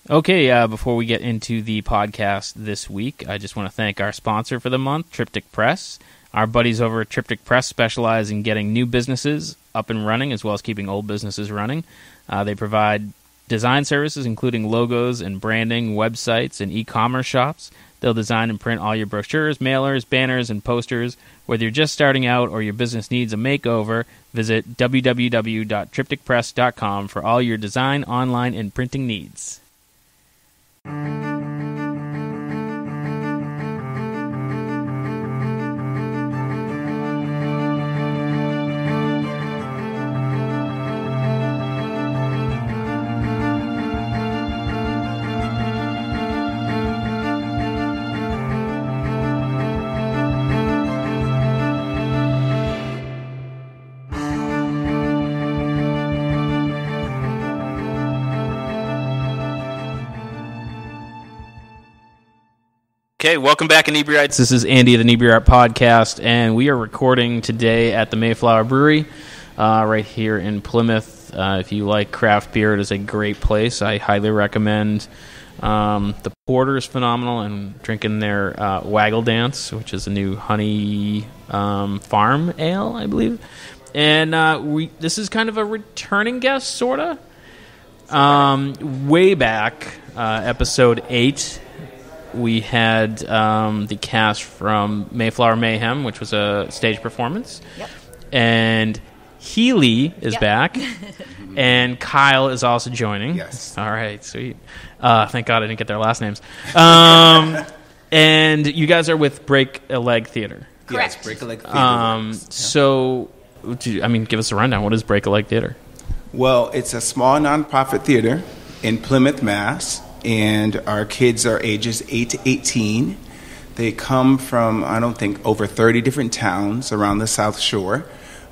Okay, before we get into the podcast this week, I just want to thank our sponsor for the month, Triptych Press. Our buddies over at Triptych Press specialize in getting new businesses up and running, as well as keeping old businesses running. They provide design services, including logos and branding, websites, and e-commerce shops. They'll design and print all your brochures, mailers, banners, and posters. Whether you're just starting out or your business needs a makeover, visit www.triptychpress.com for all your design, online, and printing needs. Okay, welcome back, Inebri-arts. This is Andy of the Inebri-art podcast, and we are recording today at the Mayflower Brewery right here in Plymouth. If you like craft beer, it is a great place. I highly recommend. The porter is phenomenal, and drinking their Waggle Dance, which is a new honey farm ale, I believe. And this is kind of a returning guest, sort of. Way back, episode 8. We had the cast from Mayflower Mayhem, which was a stage performance. Yep. And Healy is back. And Kyle is also joining. Yes. All right, sweet. Thank God I didn't get their last names. And you guys are with Break a Leg Theater. Correct. Yes, Break a Leg Theater. So, give us a rundown. What is Break a Leg Theater? Well, it's a small nonprofit theater in Plymouth, Mass., and our kids are ages 8 to 18. They come from, I don't think, over 30 different towns around the South Shore,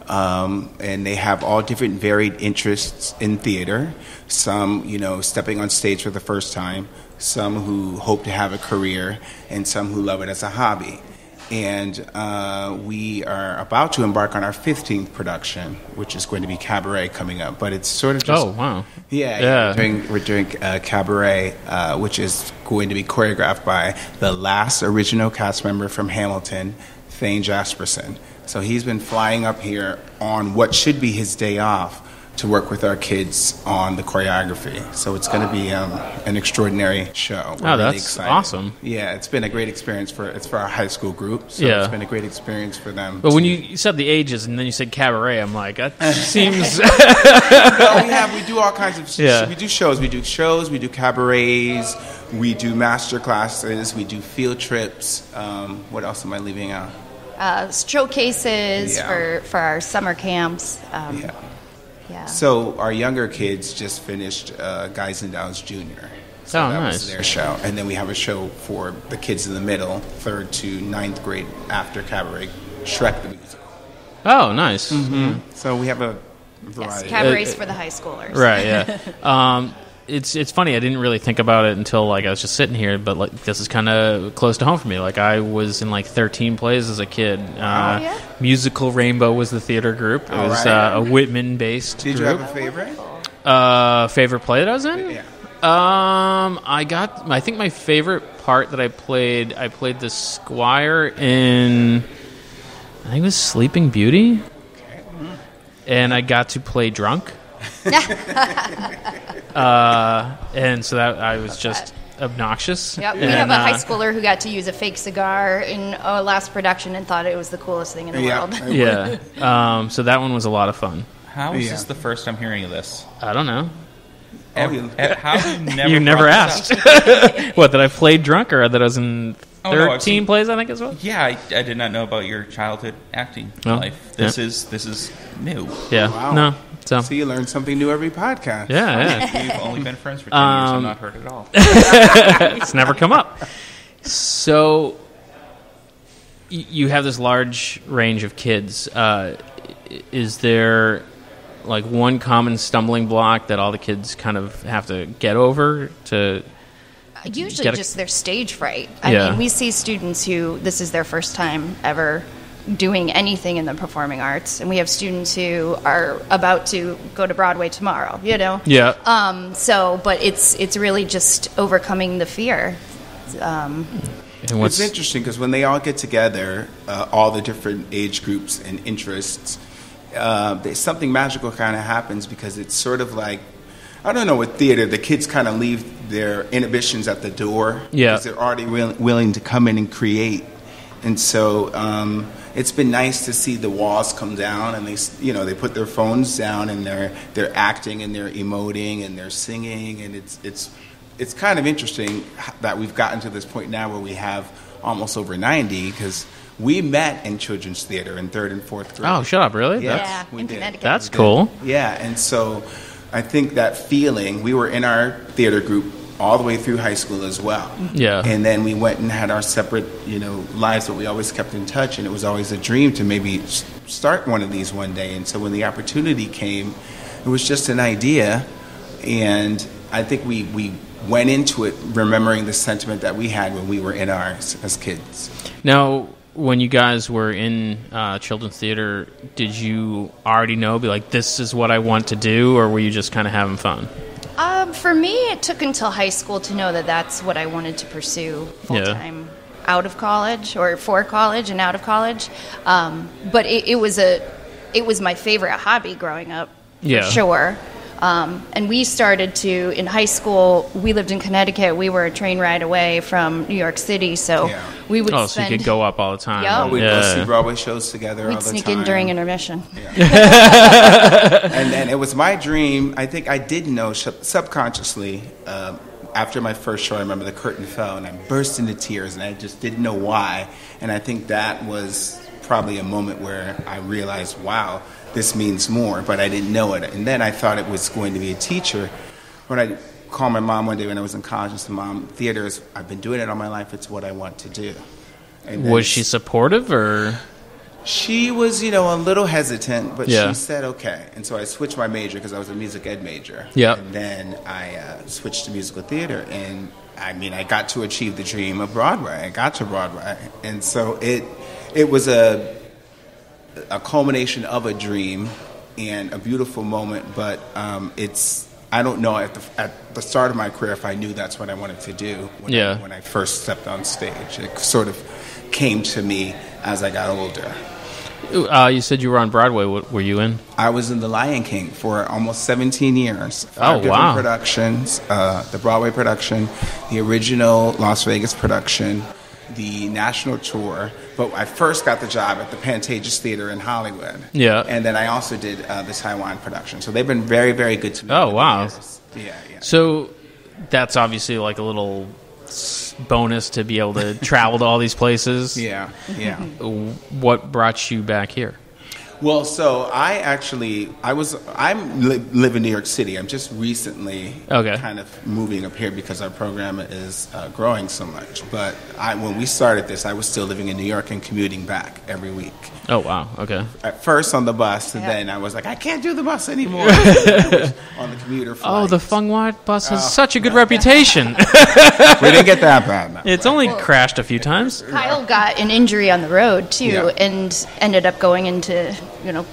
and they have all different varied interests in theater. Some, stepping on stage for the first time, some who hope to have a career, and some who love it as a hobby. And we are about to embark on our 15th production, which is going to be Cabaret coming up. But it's sort of just... Oh, wow. Yeah. We're doing Cabaret, which is going to be choreographed by the last original cast member from Hamilton, Thane Jasperson. So he's been flying up here on what should be his day off to work with our kids on the choreography. So it's going to be an extraordinary show. We're really excited. Awesome. Yeah, it's been a great experience for our high school group. So it's been a great experience for them. But when you said the ages and then you said cabaret, I'm like, that seems... Well, we do all kinds of... Yeah. We do shows. We do cabarets, we do master classes, we do field trips. What else am I leaving out? Showcases for our summer camps. Yeah. Yeah. So our younger kids just finished Guys and Dolls Junior. So that was their show. And then we have a show for the kids in the middle, 3rd to 9th grade after Cabaret, Shrek the Musical. Oh, nice. Mm-hmm. So we have a variety. Yes, cabarets for the high schoolers. Right, yeah. It's funny, I didn't really think about it until I was just sitting here, but this is kind of close to home for me. I was in 13 plays as a kid. Musical Rainbow was the theater group. It was a Whitman-based Did group. You have a favorite? Favorite play that I was in? Yeah. I think my favorite part that I played the Squire in, I think it was Sleeping Beauty. Okay. And I got to play drunk. And so that I was just obnoxious. Yep, we have a high schooler who got to use a fake cigar in a last production and thought it was the coolest thing in the world. Yeah. So that one was a lot of fun. How is this the first I'm hearing of this? I don't know. How have you never asked? What, that I played drunk or that I was in 13 plays, I think as well? Yeah, I did not know about your childhood acting life. This is new. Yeah. Wow. No. So you learn something new every podcast. Yeah. We've only been friends for 10 years. I've not heard it all. It's never come up. So you have this large range of kids. Is there one common stumbling block that all the kids kind of have to get over to... Usually just their stage fright. I mean, we see students who this is their first time ever doing anything in the performing arts, and we have students who are about to go to Broadway tomorrow, you know? Yeah. But it's really just overcoming the fear. It's interesting because when they all get together, all the different age groups and interests, something magical kind of happens, because it's sort of like, I don't know, with theater, the kids kind of leave their inhibitions at the door. Yeah. Because they're already willing to come in and create. And so it's been nice to see the walls come down, and they put their phones down, and they're acting and they're emoting and they're singing, and it's kind of interesting that we've gotten to this point now where we have almost over 90, because we met in children's theater in 3rd and 4th grade. Oh, shut up! Really? Yeah, we in did. Connecticut. That's cool. Yeah, and so I think that feeling, we were in our theater group all the way through high school as well. Yeah. And then we went and had our separate, lives, but we always kept in touch, and it was always a dream to maybe start one of these one day. And so when the opportunity came, it was just an idea, and I think we went into it remembering the sentiment that we had when we were in ours as kids. Now, when you guys were in children's theater, did you already know, be like, this is what I want to do, or were you just kind of having fun? For me, it took until high school to know that that's what I wanted to pursue full-time out of college, or for college and out of college. But it was my favorite hobby growing up, for sure. And we started to, in high school, we lived in Connecticut. We were a train ride away from New York City, so we would so you could go up all the time. Yep. We'd go see Broadway shows together all the time. We'd sneak in during intermission. Yeah. And then it was my dream. I think I did know subconsciously, after my first show, I remember the curtain fell, and I burst into tears, and I just didn't know why. And I think that was probably a moment where I realized, wow, this means more, but I didn't know it. And then I thought it was going to be a teacher. When I called my mom one day when I was in college and said, Mom, I've been doing it all my life. It's what I want to do. And was she supportive, or? She was, a little hesitant, but she said, okay. And so I switched my major because I was a music ed major. Yeah. And then I switched to musical theater. And, I got to achieve the dream of Broadway. I got to Broadway. And so it was a culmination of a dream and a beautiful moment, but I don't know at the start of my career if I knew that's what I wanted to do when I first stepped on stage. It sort of came to me as I got older. You said you were on Broadway. What were you in? I was in The Lion King for almost 17 years. 5 Oh, different wow. productions, the Broadway production, the original Las Vegas production, the national tour, but I first got the job at the Pantages Theater in Hollywood. Yeah. And then I also did the Taiwan production. So they've been very, very good to me. Oh, wow. Yeah. So that's obviously like a little bonus to be able to travel to all these places. Yeah. What brought you back here? Well, so I live in New York City. I'm just recently kind of moving up here because our program is growing so much. But when we started this, I was still living in New York and commuting back every week. Oh, wow. Okay. At first on the bus, and then I was like, I can't do the bus anymore. On the commuter flight. Oh, the Fung Wat bus has such a good reputation. We didn't get that bad. No. It's only crashed a few times. Kyle got an injury on the road too, and ended up going into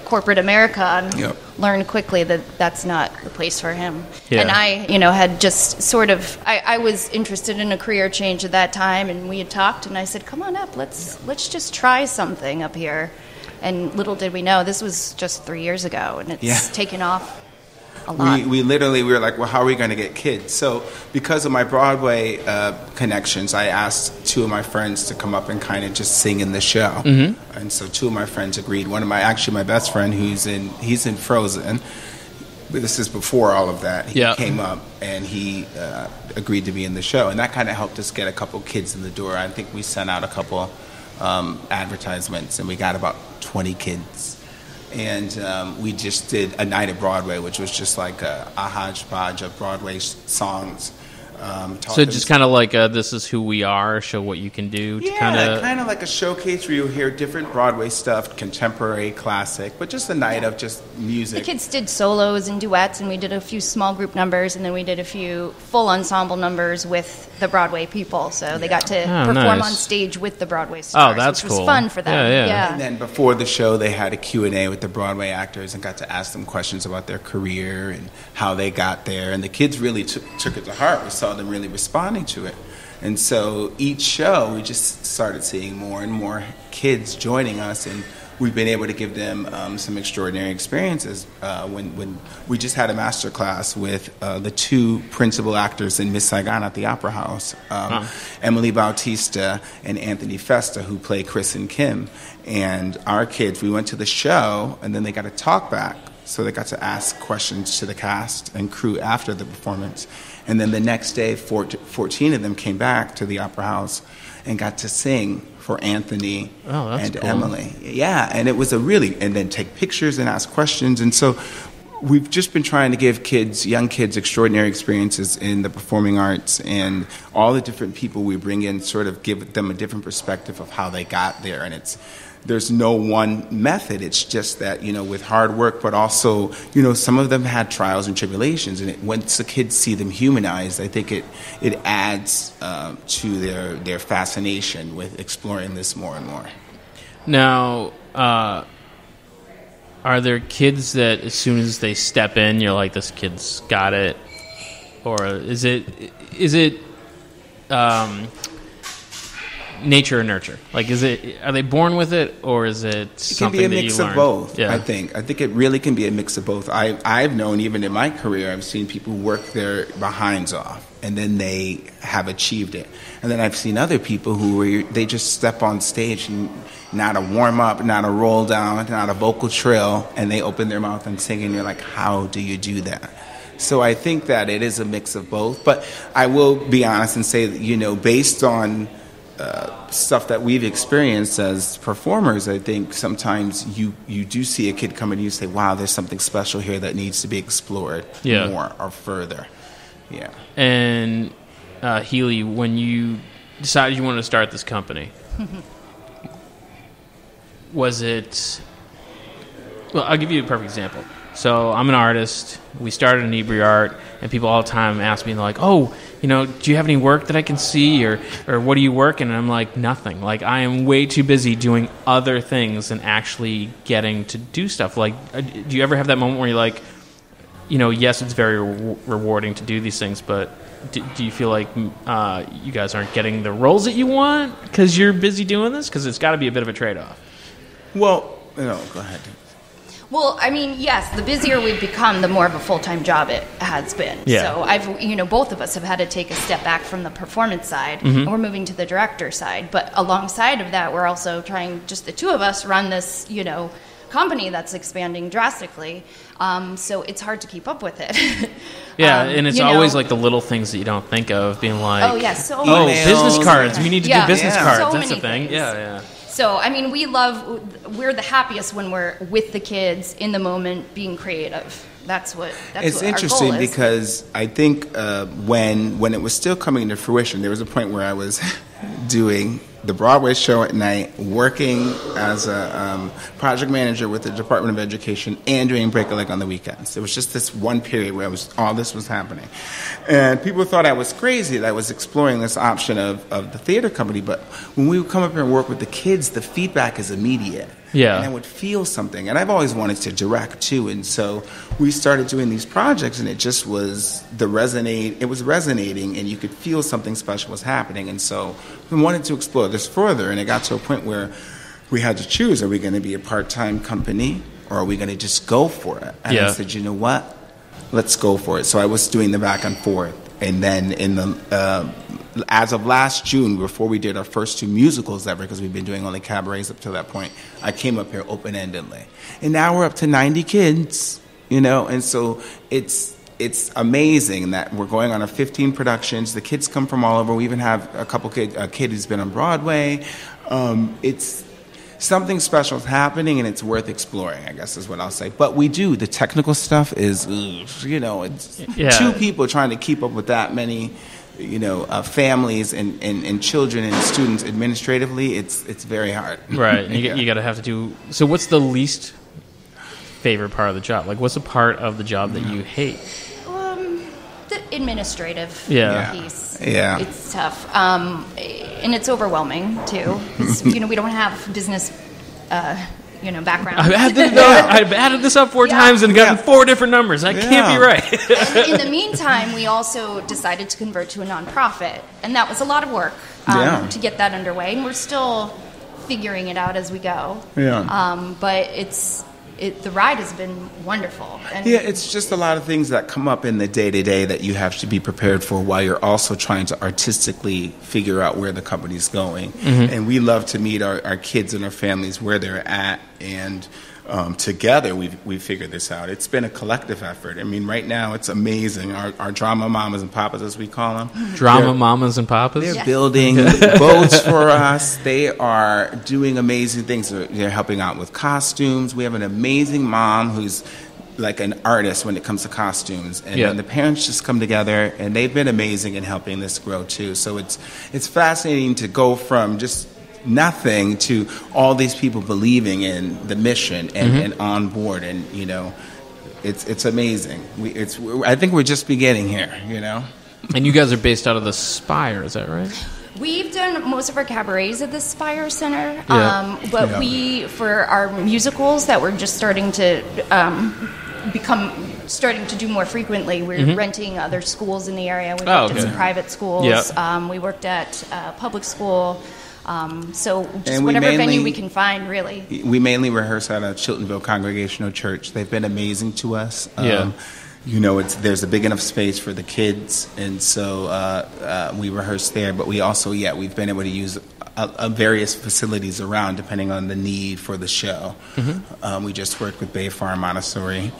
corporate America and learned quickly that that's not the place for him. Yeah. And I had just sort of I was interested in a career change at that time, and we had talked, and I said, come on up, let's just try something up here. And little did we know, this was just 3 years ago, and it's taken off a lot. We were like, well, how are we going to get kids? So because of my Broadway connections, I asked 2 of my friends to come up and kind of just sing in the show. Mm-hmm. And so 2 of my friends agreed. One of my best friend, he's in Frozen. But this is before all of that. He came up and he agreed to be in the show. And that kind of helped us get a couple kids in the door. I think we sent out a couple advertisements, and we got about 20 kids. And we just did a night at Broadway, which was just like a hodgepodge of Broadway songs So just kind of like this is who we are, show what you can do. Yeah, kind of like a showcase where you hear different Broadway stuff, contemporary, classic, but just a night of just music. The kids did solos and duets, and we did a few small group numbers, and then we did a few full ensemble numbers with the Broadway people. So they got to perform on stage with the Broadway stars, that's which was cool. fun for them. Yeah. And then before the show, they had a Q&A with the Broadway actors and got to ask them questions about their career and how they got there. And the kids really took it to heart. We saw them really responding to it. And so each show, we just started seeing more and more kids joining us, and we've been able to give them some extraordinary experiences. When we just had a master class with the two principal actors in Miss Saigon at the Opera House, Emily Bautista and Anthony Festa, who play Chris and Kim. And our kids, we went to the show, and then they got to talk back. So they got to ask questions to the cast and crew after the performance. And then the next day, 14 of them came back to the Opera House and got to sing for Anthony and cool. Emily. Yeah, and it was and then take pictures and ask questions. And so we've just been trying to give young kids, extraordinary experiences in the performing arts, and all the different people we bring in sort of give them a different perspective of how they got there. And there's no one method. It's just that, with hard work, but also, some of them had trials and tribulations. And once the kids see them humanized, I think it adds to their fascination with exploring this more and more. Now, are there kids that as soon as they step in, you're like, this kid's got it? Or is it nature or nurture? Like, are they born with it, or is it something that you learn? It can be a mix of both. Yeah. I think it really can be a mix of both. I've known, even in my career, I've seen people work their behinds off, and then they have achieved it. And then I've seen other people they just step on stage, and not a warm up, not a roll down, not a vocal trill, and they open their mouth and sing, and you're like, how do you do that? So I think that it is a mix of both. But I will be honest and say that, based on stuff that we've experienced as performers, I think sometimes you do see a kid come in and you say, wow, there's something special here that needs to be explored more or further. Yeah. And Healy, when you decided you wanted to start this company, was it... Well, I'll give you a perfect example. So I'm an artist. We started Inebri-art, and people all the time ask me, like, oh, do you have any work that I can see, or what are you working? And I'm like, nothing. Like, I am way too busy doing other things than actually getting to do stuff. Like, do you ever have that moment where you're like, yes, it's very rewarding to do these things, but do you feel like you guys aren't getting the roles that you want because you're busy doing this? Because it's got to be a bit of a trade-off. Well, go ahead. Well, I mean, yes, the busier we've become, the more of a full-time job it has been. Yeah. So both of us have had to take a step back from the performance side, and we're moving to the director side. But alongside of that, we're also trying, just the two of us, run this, company that's expanding drastically. So it's hard to keep up with it. Yeah, and it's always like the little things that you don't think of, being like, business cards. We need to do business cards. So That's the thing. Things. Yeah. So, I mean, we're the happiest when we're with the kids in the moment, being creative. That's what our goal is. It's interesting because I think when it was still coming into fruition, there was a point where I was doing the Broadway show at night, working as a project manager with the Department of Education, and doing Break a Leg on the weekends. It was just this one period where all this was happening. And people thought I was crazy that I was exploring this option of the theater company. But when we would come up here and work with the kids, the feedback is immediate. Yeah. And I would feel something. And I've always wanted to direct, too. And so we started doing these projects, and it just was it was resonating, and you could feel something special was happening. And so we wanted to explore this further, and it got to a point where we had to choose, are we going to be a part-time company, or are we going to just go for it? And I said, you know what? Let's go for it. So I was doing the back and forth. And then as of last June, before we did our first two musicals ever, because we've been doing only cabarets up to that point, I came up here open-endedly. And now we're up to 90 kids, and so it's amazing that we're going on 15 productions. The kids come from all over. We even have a kid who's been on Broadway. It's something special is happening, and it's worth exploring, I guess is what I'll say. But we do. The technical stuff is, it's two people trying to keep up with that many families and children and students administratively, it's very hard. Right. You got to have to do. So what's the least favorite part of the job? Like, what's the part of the job that you hate? The administrative piece. Yeah. It's tough. And it's overwhelming, too. We don't have business, background. I've added this up 4 times and gotten 4 different numbers. That can't be right. And in the meantime, we also decided to convert to a nonprofit. And that was a lot of work to get that underway. And we're still figuring it out as we go. Yeah. But the ride has been wonderful. And it's just a lot of things that come up in the day-to-day that you have to be prepared for while you're also trying to artistically figure out where the company's going. Mm-hmm. And we love to meet our kids and our families where they're at, and together we figured this out. It's been a collective effort. I mean, right now it's amazing. Our drama mamas and papas, as we call them. Mamas and papas? They're building boats for us. They are doing amazing things. They're helping out with costumes. We have an amazing mom who's like an artist when it comes to costumes. And the parents just come together, and they've been amazing in helping this grow too. So it's fascinating to go from just nothing to all these people believing in the mission and on board, and it's amazing. I think we're just beginning here. And you guys are based out of the Spire, is that right? We've done most of our cabarets at the Spire Center, but for our musicals that we're just starting to do more frequently, we're renting other schools in the area. We worked at some private schools. We worked at public school. So just whatever venue we can find, really. We mainly rehearse at a Chiltonville Congregational Church. They've been amazing to us. There's a big enough space for the kids, and so we rehearse there. But we also, we've been able to use various facilities around depending on the need for the show. Mm-hmm. We just worked with Bay Farm Montessori,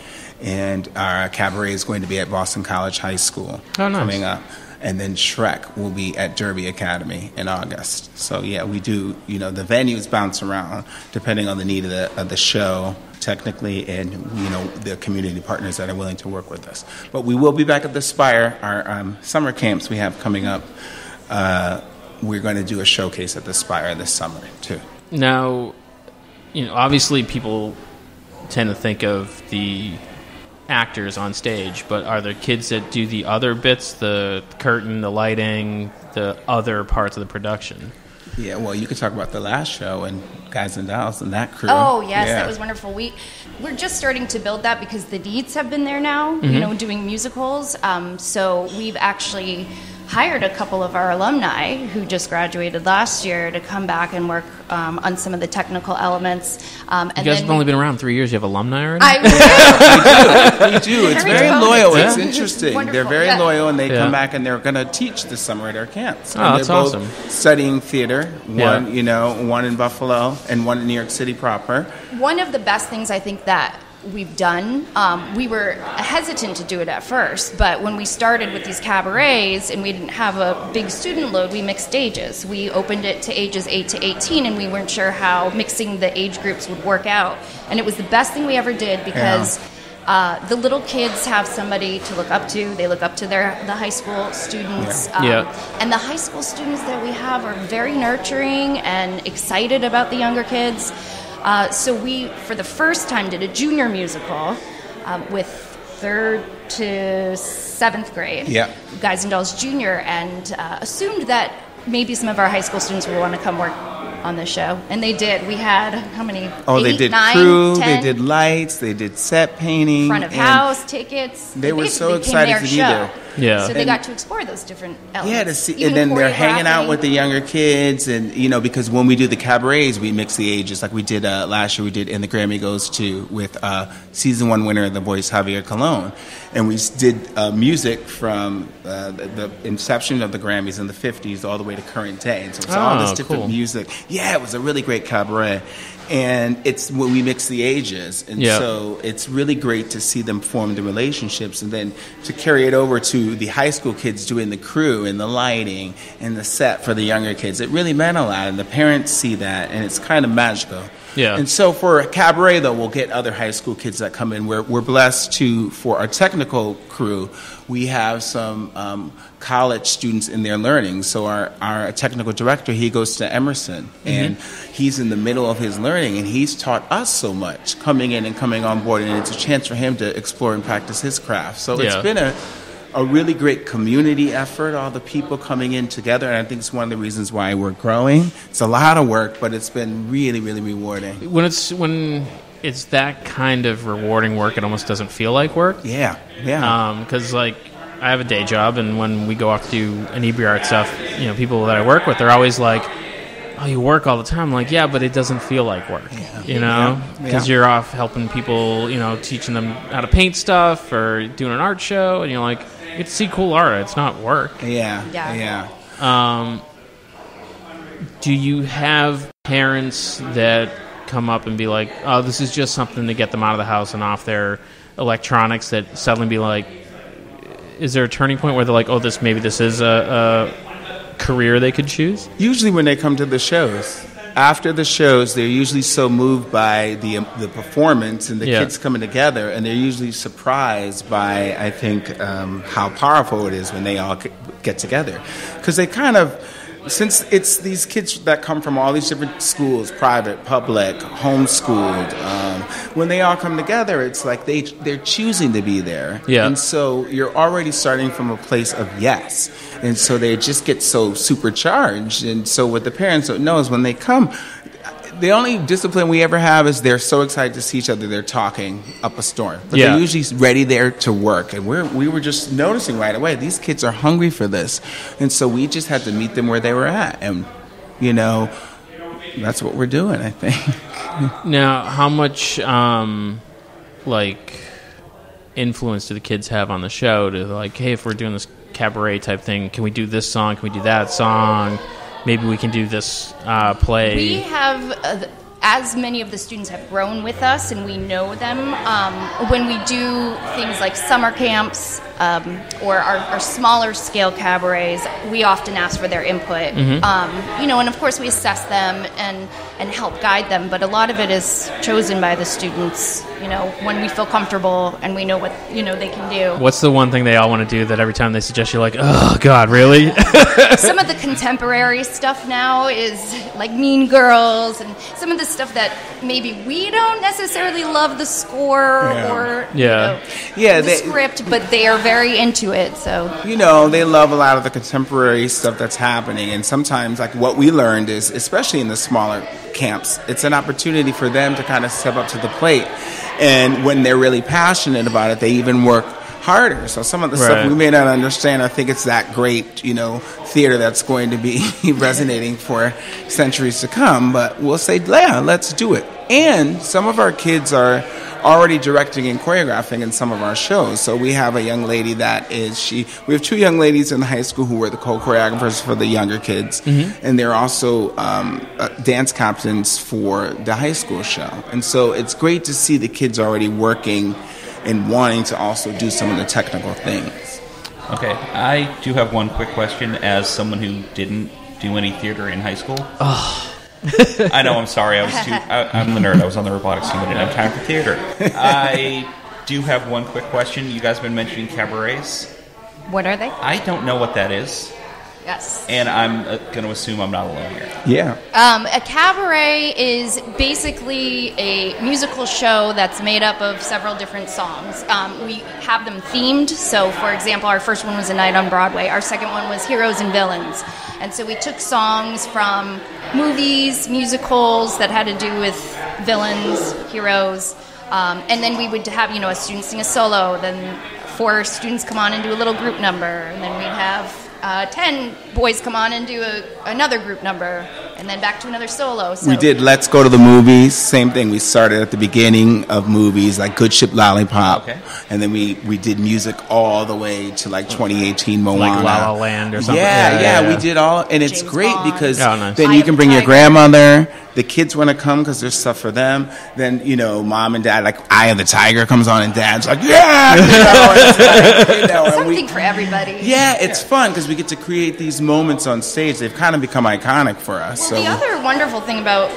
and our cabaret is going to be at Boston College High School coming up. And then Shrek will be at Derby Academy in August. So, we do, the venues bounce around depending on the need of the show, technically, and, the community partners that are willing to work with us. But we will be back at the Spire. Our summer camps we have coming up, we're going to do a showcase at the Spire this summer, too. Now, obviously people tend to think of the actors on stage, but are there kids that do the other bits, the curtain, the lighting, the other parts of the production? Yeah, well, you could talk about the last show and Guys and Dolls and that crew. Oh, yes, that was wonderful. We're just starting to build that because the Deeds have been there now, doing musicals. So we've actually hired a couple of our alumni who just graduated last year to come back and work on some of the technical elements. You guys have only been around 3 years. You have alumni already? We do. It's very loyal. It's interesting. They're very loyal, and they come back and they're going to teach this summer at our camps. Oh, that's awesome. Studying theater. One in Buffalo and one in New York City proper. One of the best things I think that we've done, we were hesitant to do it at first, but when we started with these cabarets and we didn't have a big student load, we mixed ages. We opened it to ages 8 to 18, and we weren't sure how mixing the age groups would work out. And it was the best thing we ever did because the little kids have somebody to look up to. They look up to the high school students. And the high school students that we have are very nurturing and excited about the younger kids. So we, for the first time, did a junior musical with 3rd to 7th grade, Guys and Dolls Junior, and assumed that maybe some of our high school students would want to come work on the show. And they did. We had, how many? 8, they did 9, crew, 10? They did lights, they did set painting. Front of house, tickets. They were so excited to be there. Yeah. So they got to explore those different elements. Yeah, to see, and then they're hanging out with the younger kids, and because when we do the cabarets, we mix the ages. Like we did last year, we did "And the Grammy Goes To" with season 1 winner of The Voice, Javier Colon, and we did music from the inception of the Grammys in the 50s all the way to current day, and so it's all this different music. Yeah, it was a really great cabaret. And it's when we mix the ages. And so it's really great to see them form the relationships and then to carry it over to the high school kids doing the crew and the lighting and the set for the younger kids. It really meant a lot. And the parents see that, and it's kind of magical Yeah. And so for cabaret, though, we'll get other high school kids that come in. We're blessed to, for our technical crew, we have some college students in there learning. So our technical director, he goes to Emerson, and he's in the middle of his learning, and he's taught us so much coming in and coming on board, and it's a chance for him to explore and practice his craft. So it's been a really great community effort, all the people coming in together, and I think it's one of the reasons why we're growing. It's a lot of work, but it's been really, really rewarding. When it's that kind of rewarding work, it almost doesn't feel like work. Yeah. Because, like, I have a day job, and when we go off to do Inebri-art stuff, people that I work with, they're always like, oh, you work all the time. I'm like, yeah, but it doesn't feel like work, because you're off helping people, teaching them how to paint stuff or doing an art show, and you're like, you get to see cool art. It's not work. Yeah. Do you have parents that come up and be like, oh, this is just something to get them out of the house and off their electronics, that suddenly be like, is there a turning point where they're like, oh, this is a career they could choose? Usually when they come to the shows. After the shows, they're usually so moved by the performance and the kids coming together, and they're usually surprised by, I think, how powerful it is when they all get together. Because they kind of, since it's these kids that come from all these different schools, private, public, homeschooled, when they all come together, it's like they're choosing to be there. Yeah. And so you're already starting from a place of yes. And so they just get so supercharged. And so what the parents don't know is when they come, the only discipline we ever have is they're so excited to see each other, they're talking up a storm. But they're usually ready there to work. And we were just noticing right away, these kids are hungry for this. And so we just had to meet them where they were at. And, that's what we're doing, I think. Now, how much, influence do the kids have on the show to, like, hey, if we're doing this cabaret type thing, can we do this song? Can we do that song? Maybe we can do this play. We have, as many of the students have grown with us and we know them, when we do things like summer camps or our smaller scale cabarets, we often ask for their input. And of course we assess them and help guide them, but a lot of it is chosen by the students, when we feel comfortable and we know what, they can do. What's the one thing they all want to do that every time they suggest you're like, oh, God, really? Some of the contemporary stuff now is like Mean Girls and some of the stuff that maybe we don't necessarily love the score or the script, but they are very into it. So they love a lot of the contemporary stuff that's happening, and sometimes like what we learned is, especially in the smaller camps, it's an opportunity for them to kind of step up to the plate, and when they're really passionate about it, they even work harder. So some of the stuff we may not understand, I think it's that great, theater that's going to be resonating for centuries to come. But we'll say, yeah, let's do it. And some of our kids are already directing and choreographing in some of our shows. So we have a young lady we have two young ladies in high school who were the co-choreographers for the younger kids. And they're also dance captains for the high school show. And so it's great to see the kids already working and wanting to also do some of the technical things. Okay, I do have one quick question as someone who didn't do any theater in high school. I know, I'm sorry. I'm the nerd. I was on the robotics team. I didn't have time for theater. I do have one quick question. You guys have been mentioning cabarets. What are they? I don't know what that is. Yes. And I'm going to assume I'm not alone here. Yeah. A cabaret is basically a musical show that's made up of several different songs. We have them themed. So, for example, our first one was A Night on Broadway. Our second one was Heroes and Villains. And so we took songs from movies, musicals that had to do with villains, heroes. And then we would have, a student sing a solo. Then 4 students come on and do a little group number. And then we'd have 10 boys come on and do another group number, and then back to another solo. So. We did Let's Go to the Movies. Same thing. We started at the beginning of movies, like Good Ship Lollipop. Okay. And then we did music all the way to like 2018 Moana. Like La La Land or something. Yeah. We did all. And it's James great Bond. because nice. then you can bring your grandmother. The kids want to come because there's stuff for them. Then, mom and dad, like Eye of the Tiger comes on and dad's like, yeah! It's like, something for everybody. Yeah, it's fun because we get to create these moments on stage. They've kind of become iconic for us. So the other wonderful thing about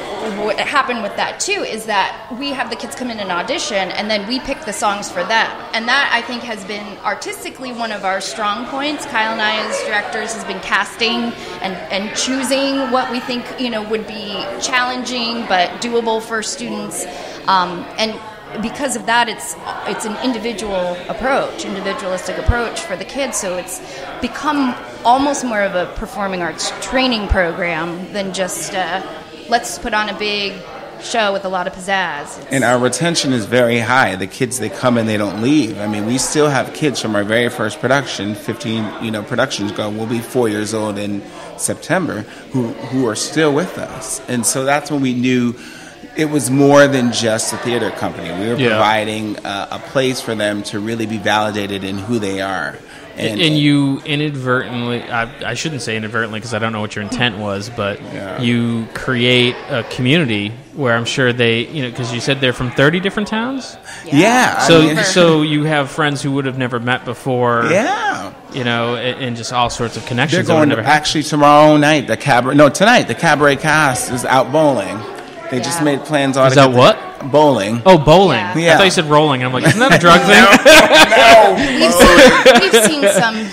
what happened with that too is that we have the kids come in and audition, and then we pick the songs for them, and that I think has been artistically one of our strong points. Kyle and I, as directors, has been casting and choosing what we think would be challenging but doable for students, and because of that, it's an individualistic approach for the kids. So it's become almost more of a performing arts training program than just let's put on a big show with a lot of pizzazz. And our retention is very high. The kids, they come and they don't leave. I mean, we still have kids from our very first production, 15 productions ago. We'll be 4 years old in September, who are still with us. And so that's when we knew it was more than just a theater company. We were providing a place for them to really be validated in who they are. And you inadvertently, I shouldn't say inadvertently because I don't know what your intent was, but you create a community where I'm sure they, because you said they're from 30 different towns? Yeah. So you have friends who would have never met before. Yeah. And just all sorts of connections. They're going actually tomorrow night, tonight, the cabaret cast is out bowling. They just made plans on. Is that what? Bowling. Oh, bowling. Yeah. I thought you said rolling. I'm like, isn't that a drug thing? We've seen some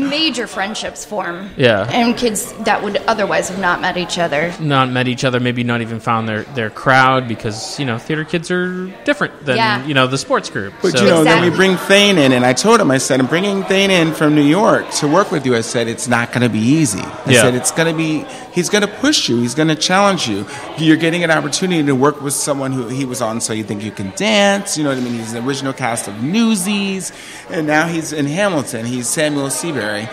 major friendships form. Yeah. And kids that would otherwise have not met each other. Maybe not even found their crowd because, theater kids are different than, the sports group. But, then we bring Thane in, and I told him, I said, I'm bringing Thane in from New York to work with you. I said, it's not going to be easy. I said, he's going to push you. He's going to challenge you. You're getting an opportunity to work with someone who he was on So You Think You Can Dance. You know what I mean? He's the original cast of Newsies, and now he's in Hamilton. He's Samuel Seabury.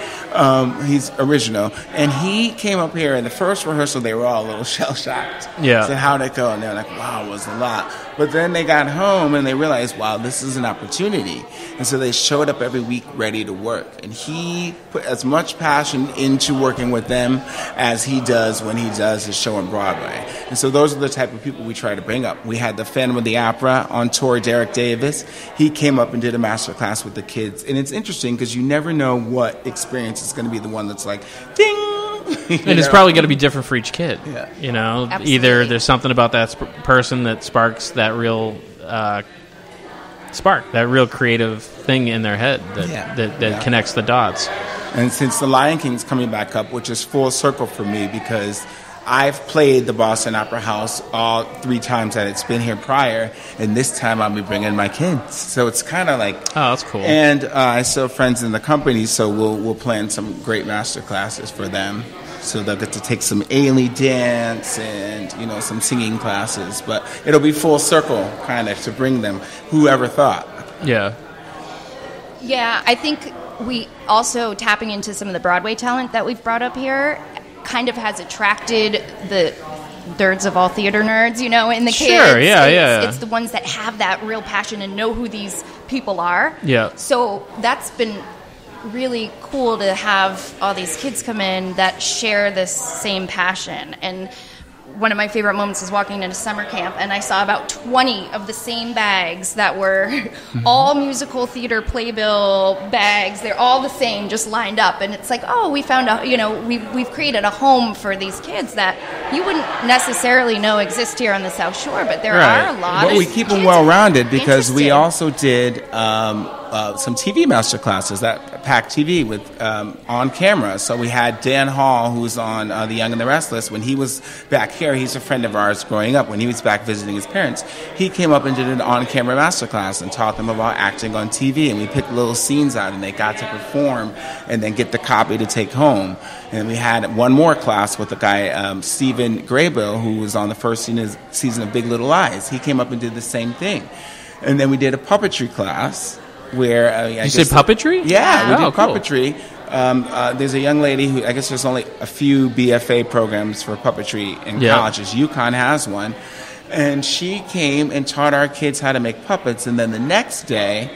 He's original. And he came up here, in the first rehearsal, they were all a little shell-shocked. Yeah. So how'd it go? And they're like, wow, it was a lot. But then they got home, and they realized, wow, this is an opportunity. And so they showed up every week ready to work. And he put as much passion into working with them as he does when he does his show on Broadway. And so those are the type of people we try to bring up. We had the Phantom of the Opera on tour, Derek Davis. He came up and did a master class with the kids. And it's interesting because you never know what experience is going to be the one that's like, ding! And it's probably going to be different for each kid. Yeah. Absolutely. Either there's something about that person that sparks that real that real creative thing in their head that connects the dots. And since The Lion King's coming back up, which is full circle for me because I've played the Boston Opera House all 3 times that it's been here prior, and this time I'll be bringing my kids. So it's kind of like... Oh, that's cool. And I still have friends in the company, so we'll plan some great master classes for them. So they'll get to take some Ailey dance and, some singing classes. But it'll be full circle, kind of, to bring them. Whoever thought? Yeah. Yeah, I think we also tapping into some of the Broadway talent that we've brought up here kind of has attracted the nerds of all theater nerds, in the kids. Sure, yeah. It's the ones that have that real passion and know who these people are. Yeah. So that's been really cool to have all these kids come in that share this same passion. And one of my favorite moments was walking into summer camp, and I saw about 20 of the same bags that were all musical theater playbill bags. They're all the same, just lined up. And it's like, oh, we found out, we've created a home for these kids that you wouldn't necessarily know exist here on the South Shore, but there are a lot of we keep them well-rounded because we also did some TV master classes that Pack TV with on camera. So we had Dan Hall, who's on The Young and the Restless. When he was back here, he's a friend of ours growing up. When he was back visiting his parents, he came up and did an on-camera master class and taught them about acting on TV. And we picked little scenes out, and they got to perform and then get the copy to take home. And we had one more class with a guy, Stephen Graybill, who was on the first season of Big Little Lies. He came up and did the same thing. And then we did a puppetry class where... you said puppetry? Yeah, we did cool. puppetry. There's a young lady who, I guess there's only a few BFA programs for puppetry in colleges. UConn has one. And she came and taught our kids how to make puppets. And then the next day,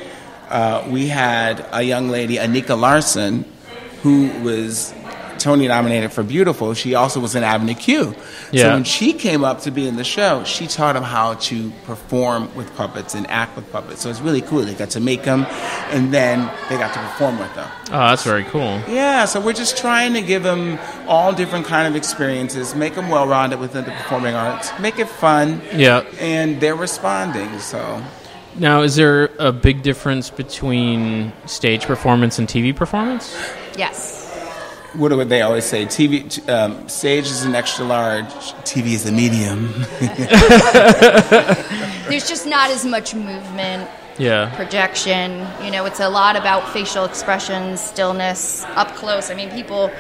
we had a young lady, Anika Larson, who was Tony nominated for Beautiful, she also was in Avenue Q. Yeah. So when she came up to be in the show, she taught them how to perform with puppets and act with puppets. So it's really cool. They got to make them, and then they got to perform with them. Oh, that's very cool. Yeah, so we're just trying to give them all different kind of experiences, make them well-rounded within the performing arts, make it fun. Yeah. And they're responding, so... Now, is there a big difference between stage performance and TV performance? Yes. What do they always say? TV, stage is an extra large, TV is a medium. There's just not as much movement, projection. You know, it's a lot about facial expressions, stillness, up close. I mean, people,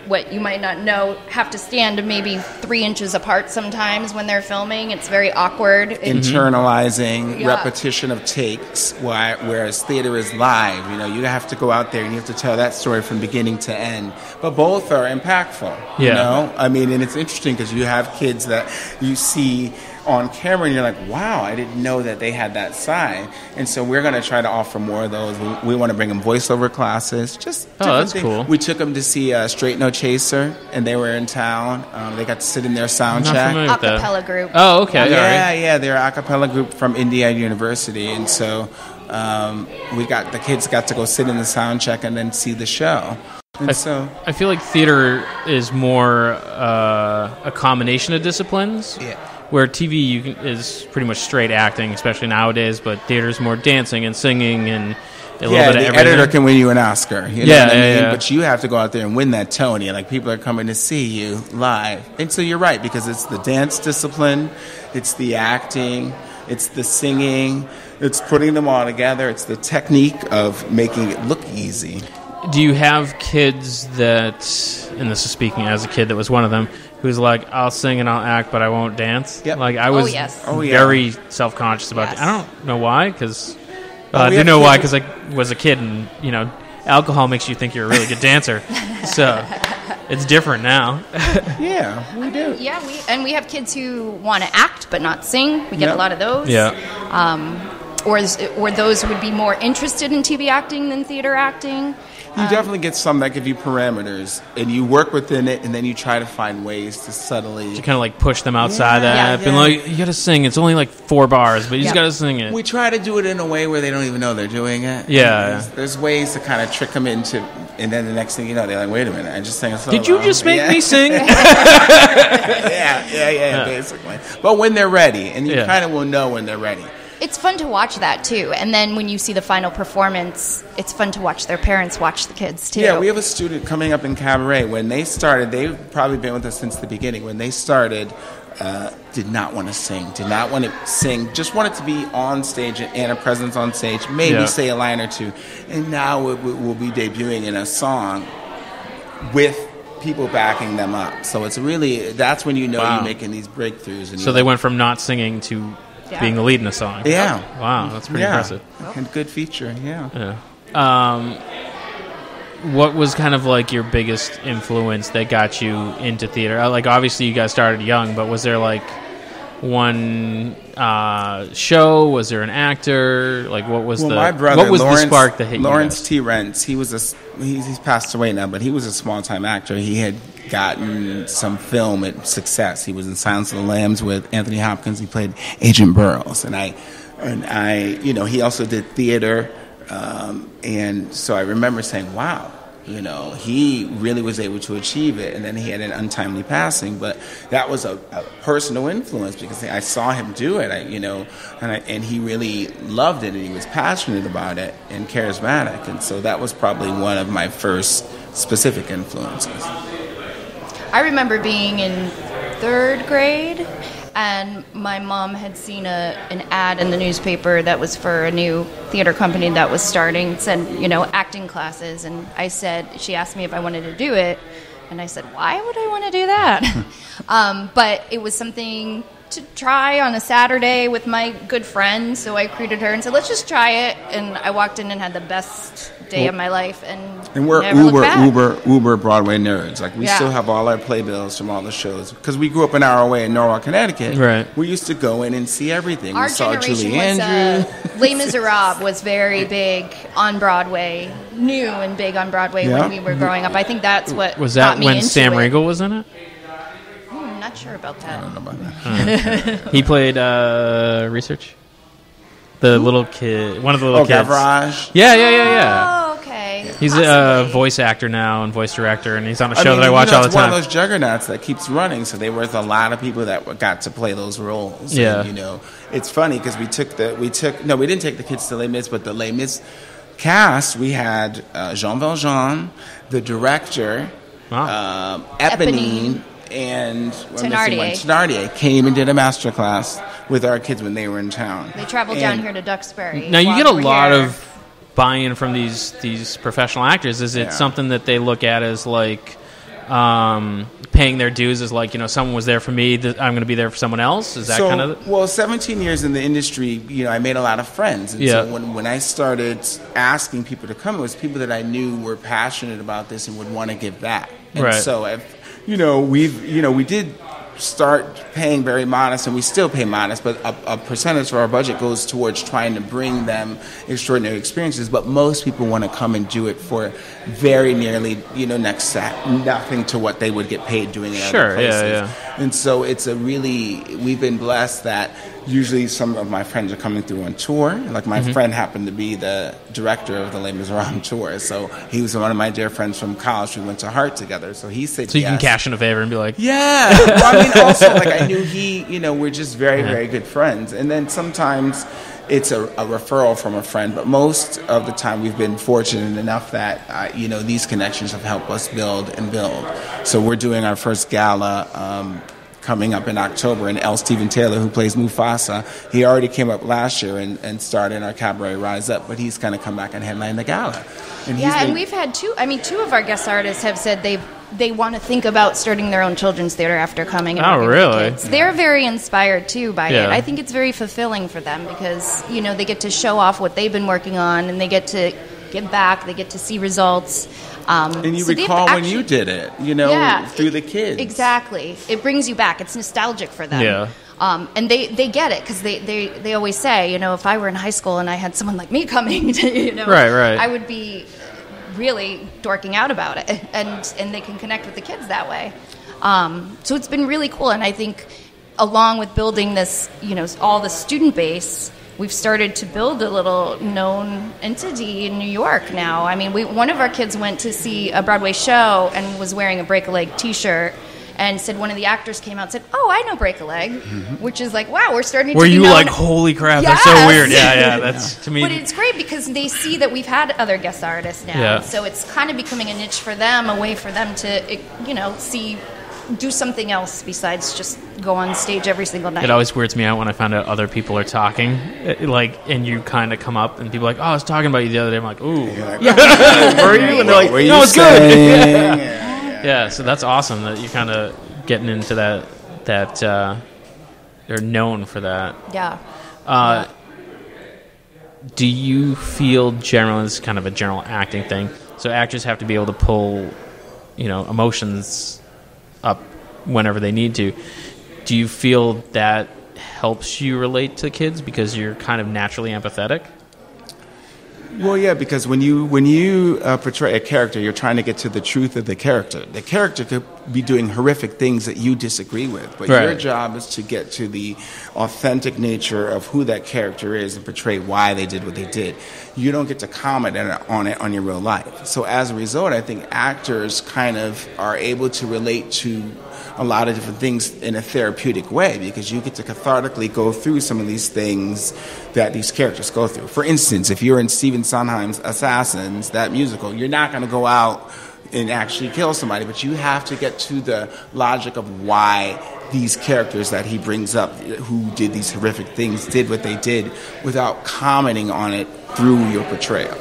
what you might not know, have to stand maybe 3 inches apart sometimes when they're filming. It's very awkward. Internalizing, repetition of takes, whereas theater is live. You know, you have to go out there and you have to tell that story from beginning to end. But both are impactful, you know? I mean, and it's interesting because you have kids that you see on camera and you're like, wow, I didn't know that they had that side. And so we're going to try to offer more of those. We want to bring them voiceover classes. That's cool. We took them to see Straight No Chaser, and they were in town. They got to sit in their sound check. Acapella group. Oh, okay. Yeah, they're an acapella group from Indiana University. And so the kids got to go sit in the sound check and then see the show. And I feel like theater is more a combination of disciplines. Yeah. Where TV is pretty much straight acting, especially nowadays, but theater's more dancing and singing and a little bit of everything. The editor can win you an Oscar. You know what I mean? Yeah. But you have to go out there and win that Tony. Like, people are coming to see you live. And so you're right, because it's the dance discipline, it's the acting, it's the singing, it's putting them all together, it's the technique of making it look easy. Do you have kids that, and this is speaking as a kid that was one of them, who's like, I'll sing and I'll act, but I won't dance? Yep. Like, I was very self-conscious about it. I don't know why, because I do know why, because I was a kid, and, you know, alcohol makes you think you're a really good dancer. So it's different now. Yeah, we do. Yeah, we have kids who want to act but not sing. We get a lot of those. Yeah. Or those would be more interested in TV acting than theater acting. You definitely get some that give you parameters, and you work within it, and then you try to find ways to subtly... To kind of like push them outside that. And like, you got to sing. It's only like 4 bars, but you just got to sing it. We try to do it in a way where they don't even know they're doing it. Yeah. There's ways to kind of trick them into... And then the next thing you know, they're like, wait a minute, I just sang a solo. Did you just make me sing? Yeah, basically. But when they're ready, and you kind of will know when they're ready. It's fun to watch that, too. And then when you see the final performance, it's fun to watch their parents watch the kids, too. Yeah, we have a student coming up in Cabaret. When they started, they've probably been with us since the beginning. When they started, did not want to sing, just wanted to be on stage and a presence on stage, maybe say a line or two. And now we'll be debuting in a song with people backing them up. So it's really, that's when you know you're making these breakthroughs. And so they went from not singing to... being the lead in a song. Yeah. Wow, that's pretty impressive. And good feature, yeah. What was kind of like your biggest influence that got you into theater? Like, obviously you guys started young, but was there like one show? Was there an actor? Like, what was my brother, what was Lawrence, the spark that hit Lawrence you T. Rentz, he's passed away now, but he was a small-time actor. He had gotten some film at Success. He was in Silence of the Lambs with Anthony Hopkins. He played Agent Burroughs, and I, you know, he also did theater, and so I remember saying, wow, you know, he really was able to achieve it, and then he had an untimely passing, but that was a personal influence because I saw him do it, and he really loved it, and he was passionate about it and charismatic, and so that was probably one of my first specific influences. I remember being in 3rd grade, and my mom had seen an ad in the newspaper that was for a new theater company that was starting. It said, you know, acting classes, and she asked me if I wanted to do it, and I said, why would I want to do that? But it was something to try on a Saturday with my good friend, so I recruited her and said, let's just try it, and I walked in and had the best day of my life, and we're uber Broadway nerds. Like, we Yeah. still have all our playbills from all the shows because we grew up an hour away in Norwalk, Connecticut. Right. We used to go in and see everything. Our We saw generation Julie was Andrews. Les Miserables was very big on Broadway. new and big on Broadway when we were growing up. I think that's what was that got me when into Sam it. Riegel was in it? I'm not sure about that. I don't know about that. He played Research. The little kid, one of the little kids. Gavrage. Yeah. Oh, okay. He's a Possibly. voice actor now and voice director, and he's on a show that I you watch know, all the it's one time. of those juggernauts that keeps running, so there was a lot of people that got to play those roles. Yeah. And, you know, it's funny because we didn't take the kids to Les Mis, but the Les Mis cast, we had Jean Valjean, the director, Eponine, and Thenardier came and did a master class with our kids when they were in town. They traveled down here to Duxbury. Now you while get a we were lot here. of buy-in from these professional actors. Is it something that they look at as like paying their dues? As like, you know, someone was there for me, I'm going to be there for someone else. Is that kind of? Well, 17 years in the industry, you know, I made a lot of friends. And so when I started asking people to come, it was people that I knew were passionate about this and would want to give back. And so we did start paying very modest, and we still pay modest, but a percentage of our budget goes towards trying to bring them extraordinary experiences. But most people want to come and do it for very nearly, you know, nothing to what they would get paid doing it other places. And so we've been blessed that usually some of my friends are coming through on tour. Like my friend happened to be the director of the Les Miserables tour, so he was one of my dear friends from college. We went to Hart together, so he said So you can cash in a favor and be like, yeah. Well, I mean, also, like, I knew he, you know, we're just very, very good friends. And then sometimes it's a referral from a friend, but most of the time we've been fortunate enough that, you know, these connections have helped us build and build. So we're doing our first gala coming up in October, and L. Stephen Taylor, who plays Mufasa, he already came up last year and starred in our cabaret Rise Up, but he's going to come back and headline the gala. And we've had two of our guest artists have said they want to think about starting their own children's theater after coming. And working with the kids. They're very inspired too by it. I think it's very fulfilling for them because, you know, they get to show off what they've been working on, and they get to give back. They get to see results. And you recall when you did it, you know, through the kids. Exactly. It brings you back. It's nostalgic for them. Yeah. And they get it because they always say, you know, if I were in high school and I had someone like me coming, you know, I would be really dorking out about it, and they can connect with the kids that way. So it's been really cool, and I think along with building this, you know, all the student base, we've started to build a little known entity in New York now. I mean, one of our kids went to see a Broadway show and was wearing a Break-A-Leg T-shirt, and said one of the actors came out and said, "Oh, I know Break-A-Leg," which is like, wow, we're starting to be known. Were you like, holy crap, that's so weird? Yeah, that's to me. But it's great because they see that we've had other guest artists now, so it's kind of becoming a niche for them, a way for them to, you know, do something else besides just go on stage every single night. It always weirds me out when I find out other people are talking, like, and you kind of come up and people are like, "Oh, I was talking about you the other day." I'm like, "Ooh, were you?" And they're like, "No, it's good." Yeah, so that's awesome that you're kind of getting into that they're known for that. Yeah. Do you feel generally, this is kind of a general acting thing, so actors have to be able to pull, you know, emotions up whenever they need to. Do you feel that helps you relate to kids because you're kind of naturally empathetic? Well, yeah, because when you portray a character, you're trying to get to the truth of the character. The character could be doing horrific things that you disagree with, but your job is to get to the authentic nature of who that character is and portray why they did what they did. You don't get to comment on it on your real life. So as a result, I think actors kind of are able to relate to a lot of different things in a therapeutic way because you get to cathartically go through some of these things that these characters go through. For instance, if you're in Stephen Sondheim's Assassins, that musical, you're not going to go out and actually kill somebody, but you have to get to the logic of why these characters that he brings up who did these horrific things did what they did without commenting on it through your portrayal.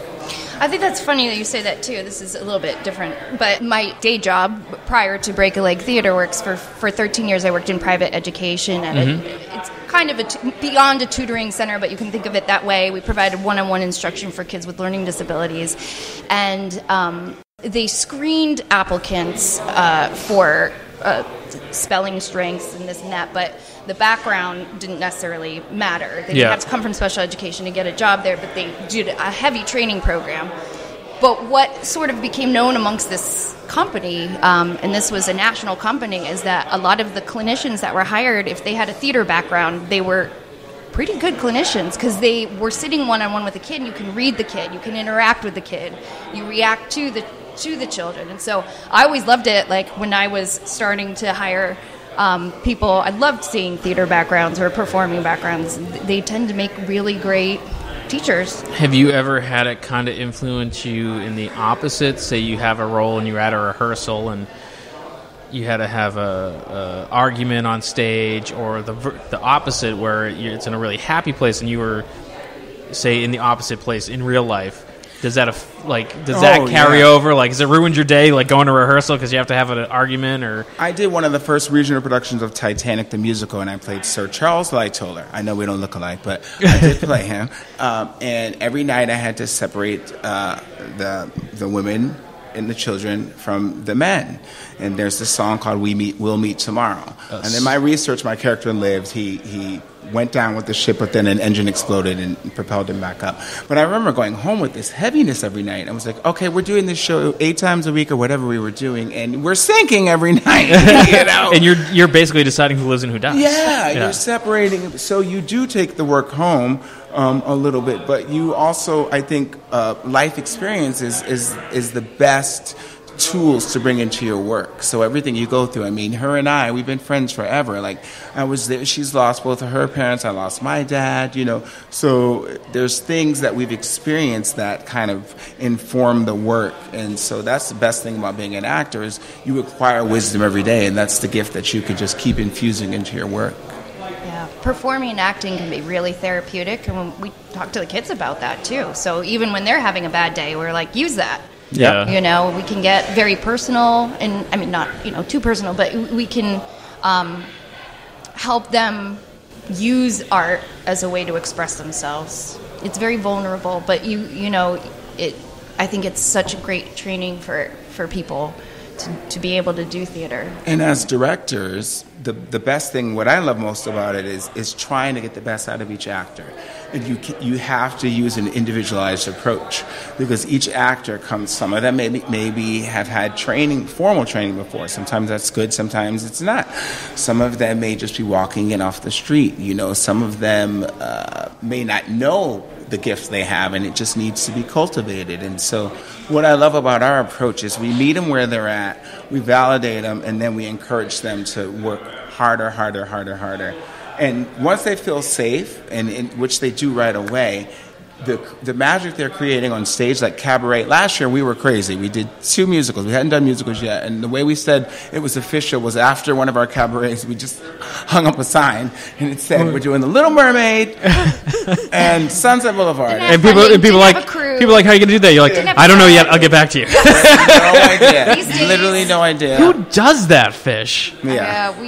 I think that's funny that you say that, too. This is a little bit different. But my day job prior to Break-A-Leg Theater Works, for 13 years I worked in private education. And it's kind of beyond a tutoring center, but you can think of it that way. We provided one-on-one instruction for kids with learning disabilities. And they screened applicants for spelling strengths and this and that, but the background didn't necessarily matter. They didn't have to come from special education to get a job there, but they did a heavy training program. But what sort of became known amongst this company, and this was a national company, is that a lot of the clinicians that were hired, if they had a theater background, they were pretty good clinicians because they were sitting one-on-one with a kid. You can read the kid, you can interact with the kid, you react to the children. And so I always loved it. Like when I was starting to hire people, I loved seeing theater backgrounds or performing backgrounds. They tend to make really great teachers. Have you ever had it kind of influence you in the opposite? Say you have a role and you're at a rehearsal and you had to have a argument on stage, or the opposite where it's in a really happy place and you were, say, in the opposite place in real life. Does that carry over? Like, has it ruined your day, like going to rehearsal because you have to have an argument? Or I did one of the first regional productions of Titanic the musical, and I played Sir Charles Lightoller. I know we don't look alike, but I did play him. And every night I had to separate the women and the children from the men. And there's this song called We'll Meet Tomorrow. And in my research, my character lived. He went down with the ship, but then an engine exploded and propelled him back up. But I remember going home with this heaviness every night. I was like, okay, we're doing this show 8 times a week or whatever we were doing, and we're sinking every night. You know? And you're basically deciding who lives and who dies. Yeah, you're separating. So you do take the work home a little bit, but you also, I think, life experience is the best tools to bring into your work. So everything you go through, I mean, her and I, we've been friends forever. Like, I was there, she's lost both of her parents, I lost my dad, you know. So there's things that we've experienced that kind of inform the work. And so that's the best thing about being an actor is you acquire wisdom every day, and that's the gift that you can just keep infusing into your work. Yeah, performing and acting can be really therapeutic, and we talk to the kids about that too. So even when they're having a bad day, we're like, use that. Yeah. You know, we can get very personal, and I mean, not, you know, too personal, but we can help them use art as a way to express themselves. It's very vulnerable, but you know, I think it's such a great training for people to be able to do theater. And as directors, the best thing, what I love most about it is trying to get the best out of each actor. And you have to use an individualized approach because each actor comes, some of them maybe have had formal training before. Sometimes that's good, sometimes it's not. Some of them may just be walking in off the street. You know, some of them may not know the gifts they have, and it just needs to be cultivated. And so what I love about our approach is we meet them where they're at, we validate them, and then we encourage them to work harder. And once they feel safe, and in which they do right away, the magic they're creating on stage, like Cabaret. Last year we were crazy. We did 2 musicals. We hadn't done musicals yet, and the way we said it was official was after one of our cabarets, we just hung up a sign, and it said we're doing The Little Mermaid and Sunset Boulevard. And people like, how are you going to do that? You're like, I don't know yet. I'll get back to you. No idea. Literally no idea. Who does that, Fish? Yeah,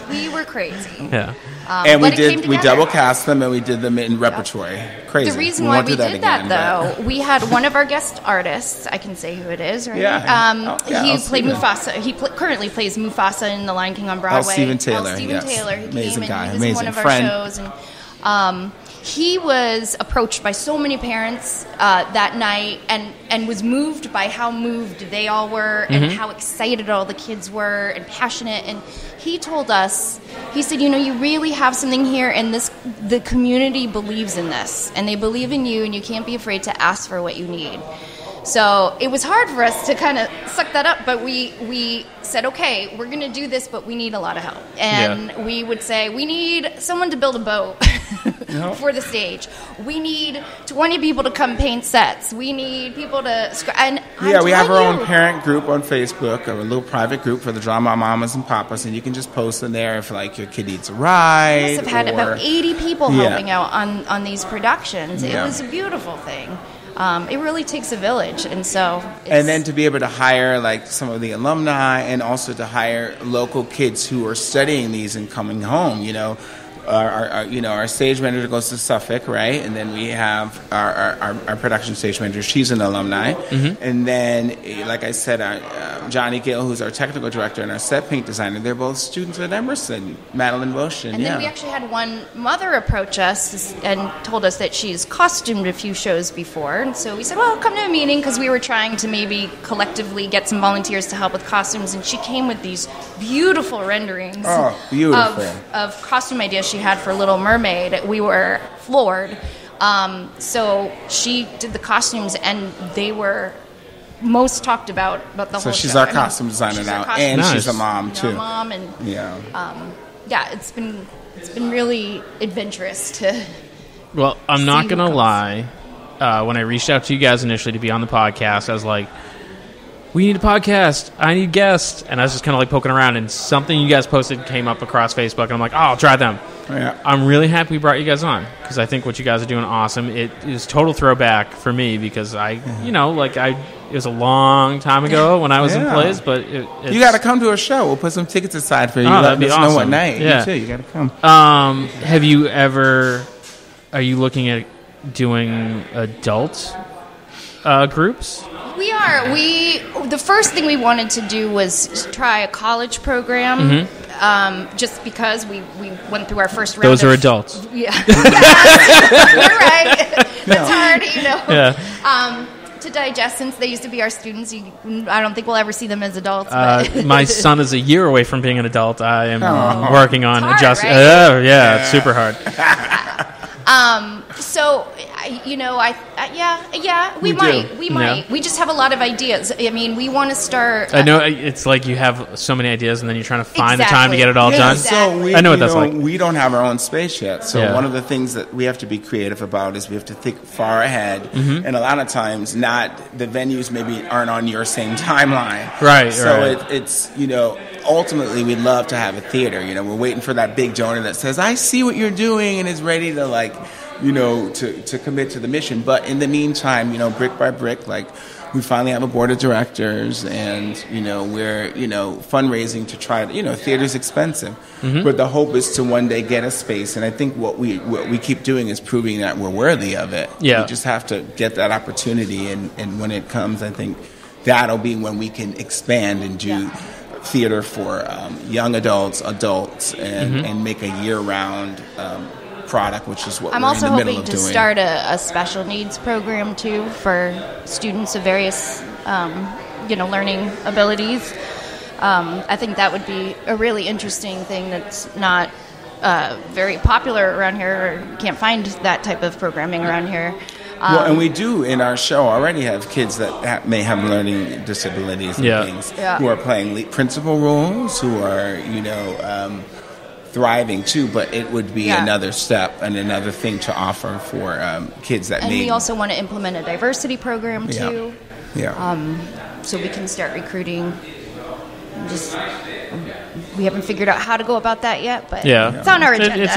we were crazy. Yeah. And we double cast them, and we did them in repertory. Crazy. The reason why we did that, though, we had one of our guest artists. I can say who it is, right? Yeah. He played Mufasa. He currently plays Mufasa in The Lion King on Broadway. Stephen Taylor. Taylor. He amazing came guy. and he was in one of our shows, and he was approached by so many parents that night, and was moved by how moved they all were, and how excited all the kids were, and passionate. And he told us, he said, you know, you really have something here, and the community believes in this, and they believe in you, and you can't be afraid to ask for what you need. So it was hard for us to kind of suck that up, but we said, okay, we're going to do this, but we need a lot of help. And we would say, we need someone to build a boat for the stage. We need 20 people to come paint sets. We need people to... And we have our own parent group on Facebook, or a little private group for the drama mamas and papas, and you can just post in there if, like, your kid needs a ride. We must have had about 80 people helping out on these productions. It was a beautiful thing. It really takes a village, and so... And then to be able to hire, like, some of the alumni, and also to hire local kids who are studying these and coming home, you know. our stage manager goes to Suffolk, right? And then we have our production stage manager. She's an alumni. And then, like I said, Johnny Gill, who's our technical director, and our set paint designer, they're both students at Emerson, Madeline Bush. And then we actually had one mother approach us and told us that she's costumed a few shows before. And so we said, well, come to a meeting, because we were trying to maybe collectively get some volunteers to help with costumes. And she came with these beautiful renderings of costume ideas she had for Little Mermaid. We were floored. So she did the costumes, and they were most talked about the whole show. So she's our costume designer now, and she's a mom too. It's been really adventurous to. Well, I'm not gonna lie. When I reached out to you guys initially to be on the podcast, I was like, we need a podcast. I need guests. And I was just kind of like poking around, and something you guys posted came up across Facebook, and I'm like, I'll try them. Yeah. I'm really happy we brought you guys on, because I think what you guys are doing awesome. It is total throwback for me, because it was a long time ago when I was in plays, but it's... You got to come to a show. We'll put some tickets aside for you. That'd be awesome. Know what night. Yeah. You too. You got to come. Are you looking at doing adult groups? We are. The first thing we wanted to do was try a college program, just because we went through our first round. Those are adults. Yeah. You're right. That's hard, Yeah. To digest, since they used to be our students. I don't think we'll ever see them as adults. But my son is a year away from being an adult. I am working on adjusting. Right? It's super hard. So, we might. We just have a lot of ideas. I mean, we want to start. I know it's like you have so many ideas, and then you're trying to find the time to get it all done. Exactly. I know what that's like. We don't have our own space yet, so one of the things that we have to be creative about is we have to think far ahead, and a lot of times, not the venues maybe aren't on your same timeline. Right. So it's ultimately, we'd love to have a theater. We're waiting for that big donor that says, I see what you're doing, and is ready to, to commit to the mission. But in the meantime, brick by brick, we finally have a board of directors, and, we're, fundraising to try to, theater's expensive. But the hope is to one day get a space. And I think what we keep doing is proving that we're worthy of it. Yeah. We just have to get that opportunity. And when it comes, I think that'll be when we can expand and do theater for young adults, and make a year-round product, which is what we're in the middle of doing. I'm also hoping to start a special needs program, too, for students of various, learning abilities. I think that would be a really interesting thing that's not very popular around here, or can't find that type of programming around here. And we do in our show already have kids that may have learning disabilities and things who are playing principal roles, who are thriving too. But it would be another step and another thing to offer for kids that. And we also want to implement a diversity program too. So we can start recruiting. We haven't figured out how to go about that yet, but it's on our agenda. It's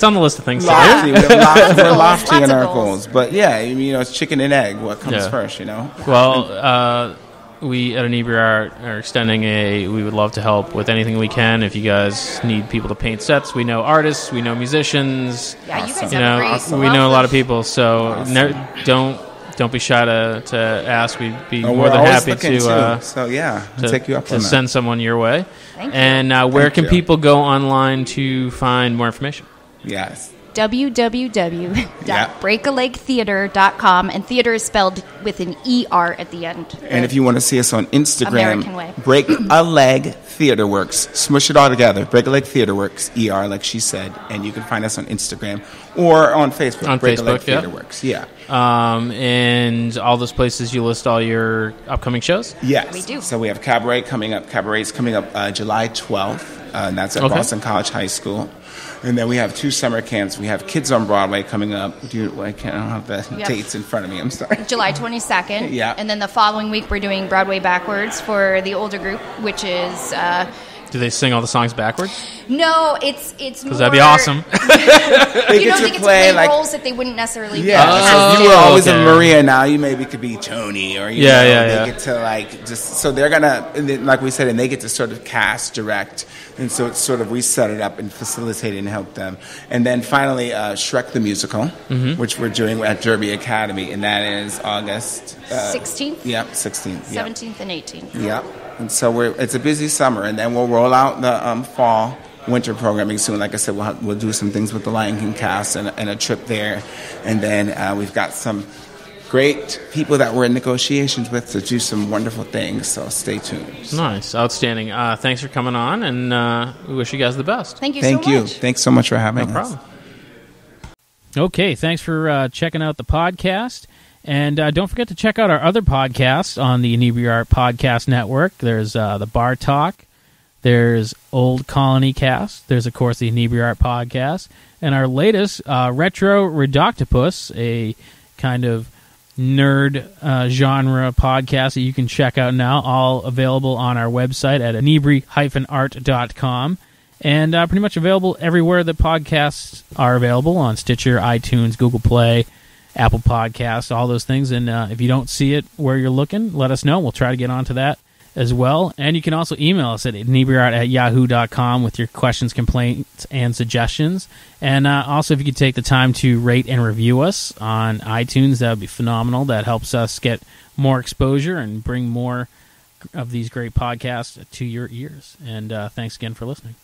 on the list of things. Lofty. We're lofty in our goals, but it's chicken and egg. What comes first, Well, we at Inebri-art are extending we would love to help with anything we can. If you guys need people to paint sets, we know artists, we know musicians. Yeah, you guys have great. We know a lot of people, so don't be shy to ask. We'd be more than happy to take you up on that. Send someone your way. Thank you. And where can people go online to find more information? Yes. www.breakalegtheater.com, and theater is spelled with an ER at the end. And if you want to see us on Instagram, American way. Break a Leg Theater Works. Smush it all together. Break a Leg Theater Works, ER, like she said. And you can find us on Instagram or on Facebook. Break a Leg Theater Works. Yeah. And all those places you list all your upcoming shows? Yes. We do. So we have Cabaret coming up. Cabaret's coming up July 12th. And that's at Boston College High School. And then we have 2 summer camps. We have Kids on Broadway coming up. I don't have the dates in front of me. I'm sorry. July 22nd. Yeah. And then the following week, we're doing Broadway Backwards for the older group, which is Do they sing all the songs backwards? No, it's more... Because that'd be awesome. They get to play like roles that they wouldn't necessarily be. So you were always a Maria, now you maybe could be Tony, or you know, they get to like just, so they're gonna, like we said, and they get to sort of cast, direct, and so it's sort of, we set it up and facilitate it and help them. And then finally, Shrek the Musical, which we're doing at Derby Academy, and that is August 16th? Yep, 16th. 17th and 18th. Yep. And so it's a busy summer, and then we'll roll out the fall, winter programming soon. Like I said, we'll do some things with the Lion King cast and a trip there. And then we've got some great people that we're in negotiations with to do some wonderful things, so stay tuned. Nice. Outstanding. Thanks for coming on, and we wish you guys the best. Thank you so much. Thanks so much for having us. No problem. Okay, thanks for checking out the podcast. And don't forget to check out our other podcasts on the Inebri-art Podcast Network. There's the Bar Talk. There's Old Colony Cast. There's, of course, the Inebri-art Podcast. And our latest, Retro Redoctopus, a kind of nerd genre podcast that you can check out now, all available on our website at inebri-art.com. And pretty much available everywhere that podcasts are available, on Stitcher, iTunes, Google Play, Apple Podcasts, all those things. And if you don't see it where you're looking, let us know. We'll try to get onto that as well. And you can also email us at inebri-art@yahoo.com with your questions, complaints, and suggestions. And also, if you could take the time to rate and review us on iTunes, that would be phenomenal. That helps us get more exposure and bring more of these great podcasts to your ears. And thanks again for listening.